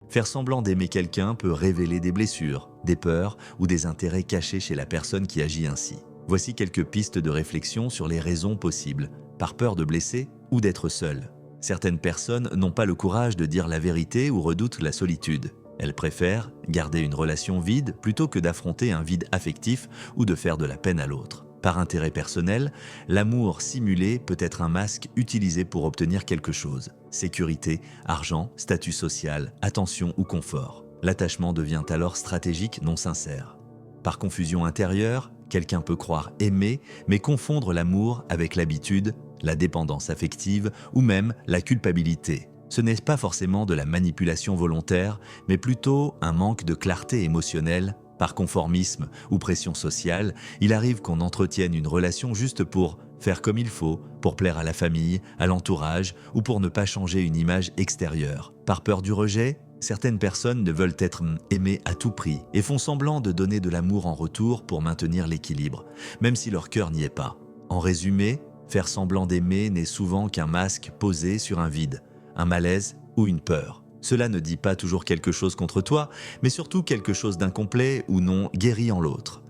Faire semblant d'aimer quelqu'un peut révéler des blessures, des peurs ou des intérêts cachés chez la personne qui agit ainsi. Voici quelques pistes de réflexion sur les raisons possibles, par peur de blesser ou d'être seul. Certaines personnes n'ont pas le courage de dire la vérité ou redoutent la solitude. Elles préfèrent garder une relation vide plutôt que d'affronter un vide affectif ou de faire de la peine à l'autre. Par intérêt personnel, l'amour simulé peut être un masque utilisé pour obtenir quelque chose. Sécurité, argent, statut social, attention ou confort. L'attachement devient alors stratégique, non sincère. Par confusion intérieure, quelqu'un peut croire aimer, mais confondre l'amour avec l'habitude, la dépendance affective ou même la culpabilité. Ce n'est pas forcément de la manipulation volontaire, mais plutôt un manque de clarté émotionnelle. Par conformisme ou pression sociale, il arrive qu'on entretienne une relation juste pour faire comme il faut, pour plaire à la famille, à l'entourage ou pour ne pas changer une image extérieure. Par peur du rejet, certaines personnes ne veulent être aimées à tout prix et font semblant de donner de l'amour en retour pour maintenir l'équilibre, même si leur cœur n'y est pas. En résumé, faire semblant d'aimer n'est souvent qu'un masque posé sur un vide, un malaise ou une peur. Cela ne dit pas toujours quelque chose contre toi, mais surtout quelque chose d'incomplet ou non guéri en l'autre.